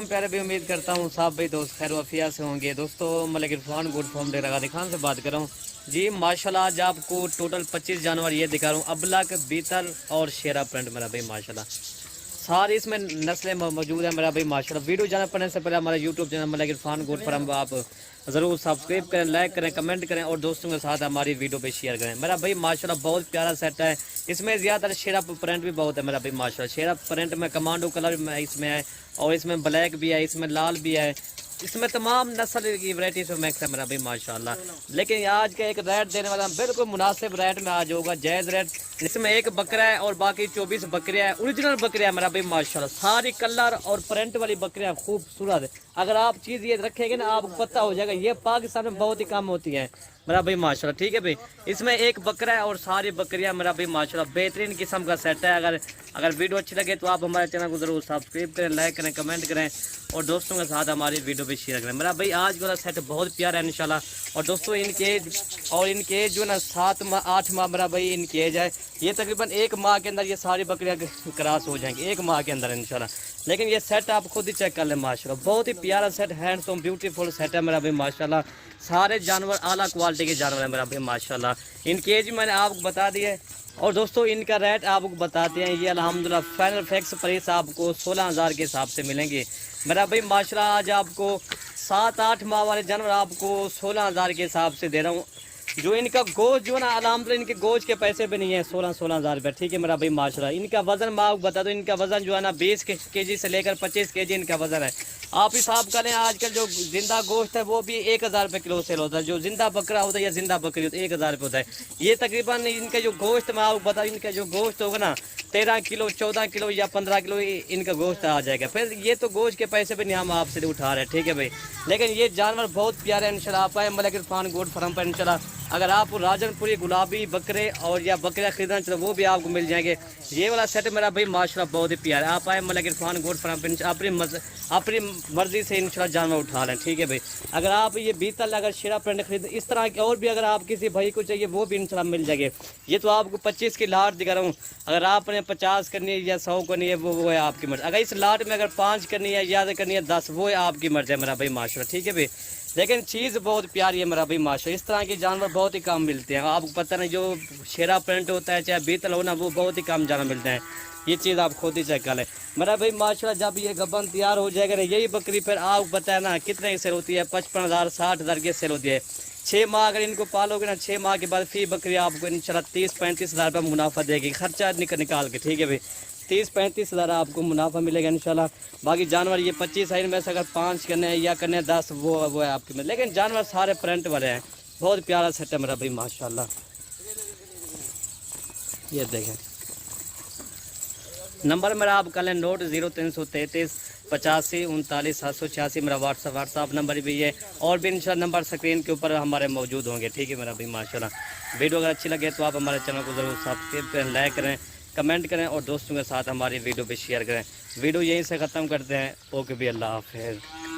प्यारे भी उम्मीद करता हूँ साहब भाई दोस्त खैर वफिया से होंगे। दोस्तों मलिक इरफान गुड फॉर्म डेरा गाजी खान से बात कर रहा हूँ जी। माशाल्लाह आज आपको टोटल 25 जानवर ये दिखा रहा हूँ, अबलक, बीतल और शेरा प्रिंट मेरा भाई माशाल्लाह सारी इसमें नस्लें मौजूद है मेरा भाई माशाल्लाह। वीडियो जाना पड़ने से पहले हमारा YouTube channel Malik Irfan good form आप ज़रूर सब्सक्राइब करें, लाइक करें, कमेंट करें और दोस्तों के साथ हमारी वीडियो पे शेयर करें। मेरा भाई माशाल्लाह बहुत प्यारा सेट है, इसमें ज़्यादातर शेरा प्रिंट भी बहुत है मेरा भाई माशाल्लाह। शेरा प्रिंट में कमांडो कलर में इसमें है और इसमें ब्लैक भी है, इसमें लाल भी है, इसमें तमाम नस्ल की वैरायटी से मैक्स है मेरा भाई माशाल्लाह। लेकिन आज का एक रेट देने वाला बिल्कुल मुनासिब रेट में आज होगा, जायज़ रेट। इसमें एक बकरा है और बाकी 24 बकरियाँ हैं, ओरिजिनल बकरियाँ मेरा भाई माशाल्लाह। सारी कलर और प्रिंट वाली बकरियाँ खूबसूरत है। अगर आप चीज़ ये रखेंगे ना आपको पता हो जाएगा, ये पाकिस्तान में बहुत ही कम होती हैं मेरा भाई माशाल्लाह। ठीक है भाई, इसमें एक बकरा है और सारी बकरियां मेरा भाई माशाल्लाह बेहतरीन किस्म का सेट है। अगर वीडियो अच्छी लगे तो आप हमारे चैनल को ज़रूर सब्सक्राइब करें, लाइक करें, कमेंट करें और दोस्तों के साथ हमारी वीडियो पे शेयर करें। मेरा भाई आज वाला सेट बहुत प्यारा है इंशाल्लाह। और दोस्तों इनके एज जो है ना 7 माह 8 माह मेरा भाई इनकी एज है। ये तकरीबन 1 माह के अंदर ये सारी बकरियाँ क्रॉस हो जाएंगी, 1 माह के अंदर इंशाल्लाह। लेकिन ये सेट आप खुद ही चेक कर लें माशाल्लाह, बहुत ही प्यारा सेट, हैंडसम ब्यूटीफुल सेट है मेरा भाई माशाल्लाह। सारे जानवर आला क्वालिटी के जानवर है मेरा भाई माशाल्लाह। इनकी एज मैंने आपको बता दी है और दोस्तों इनका रेट आपको बताते हैं। ये अल्हम्दुलिल्लाह फाइनल फिक्स प्राइस आपको 16,000 के हिसाब से मिलेंगे मेरा भाई माशाल्लाह। आज आपको 7-8 माह वाले जानवर आपको 16,000 के हिसाब से दे रहा हूँ। जो इनका गोश्त जो है ना अल्हम्दुलिल्लाह इनके गोश्त के पैसे भी नहीं है, 16,000 रुपये। ठीक है मेरा भाई माशाल्लाह। इनका वज़न मैं आपको बता दूँ, इनका वज़न जो है ना 20 केजी से लेकर 25 केजी इनका वज़न है। आप हिसाब करें आजकल जो जिंदा गोश्त है वो भी 1,000 रुपये किलो सेल होता है। जो जिंदा बकरा होता है या जिंदा बकरी होता है 1,000 रुपये होता है। ये तकरीबन इनका जो गोश्त मैं आपको बता, इनका जो गोश्त होगा ना 13 किलो 14 किलो या 15 किलो इनका गोश्त आ जाएगा। फिर ये तो गोश्त के पैसे भी नहीं हम आपसे उठा रहे हैं। ठीक है भाई, लेकिन ये जानवर बहुत प्यारे हैं इंशाल्लाह। आप आए मलिक इरफान गोट फार्म पर इंशाल्लाह। अगर आप राजनपुरी गुलाबी बकरे और या बकरियाँ खरीदना चाहते वो भी आपको मिल जाएंगे। ये वाला सेट मेरा भाई माशाल्लाह बहुत ही प्यारा है। आप आए मलिक इरफान गोट फार्म पर अपनी मर्जी से इंशाल्लाह जानवर उठा लें। ठीक है भाई, अगर आप ये बीतल अगर शेरा प्रिंट खरीद इस तरह के और भी अगर आप किसी भाई को चाहिए वो भी इंशाल्लाह मिल जाएंगे। ये तो आपको 25 की लाट दिखा रहा हूँ। अगर आपने 50 करनी है या 100 करनी है वो है आपकी मर्ज़ी। अगर इस लाट में अगर 5 करनी है या करनी है 10 वो है आपकी मर्ज़ी है मेरा भाई माशाल्लाह। ठीक है भाई, लेकिन चीज़ बहुत प्यारी है मेरा भाई माशाल्लाह। इस तरह के जानवर बहुत ही कम मिलते हैं, आपको पता नहीं। जो शेरा प्रिंट होता है चाहे बीतल हो ना वो बहुत ही कम जानवर मिलते हैं। ये चीज़ आप खुद ही चेक कर लें मेरा भाई माशाल्लाह। जब ये गबन तैयार हो जाएगा ना यही बकरी फिर आपको पता है ना कितने की सेल होती है, 55,000 60,000 की सेल होती है। 6 माह अगर इनको पालोगे ना 6 माह के बाद फी बकरी आपको इंशाल्लाह 30-35,000 रुपये मुनाफा देगी, खर्चा निकाल के। ठीक है भाई, 30-35,000 आपको मुनाफा मिलेगा इंशाल्लाह। बाकी जानवर ये 25 है, इनमें से अगर 5 करने हैं या करने 10 वो है आपके में। लेकिन जानवर सारे प्रिंट वाले हैं, बहुत प्यारा सेट है मेरा भाई माशाल्लाह। ये देखें नंबर मेरा आप कर लें नोट 0333 85 39 786 मेरा व्हाट्सअप नंबर भी है। और भी इंशाल्लाह नंबर स्क्रीन के ऊपर हमारे मौजूद होंगे। ठीक है मेरा भाई माशाल्लाह। वीडियो अगर अच्छी लगे तो आप हमारे चैनल को ज़रूर सब्सक्राइब करें, लाइक करें, कमेंट करें और दोस्तों के साथ हमारी वीडियो पे शेयर करें। वीडियो यहीं से ख़त्म करते हैं। ओके भी, अल्लाह हाफ़िज़।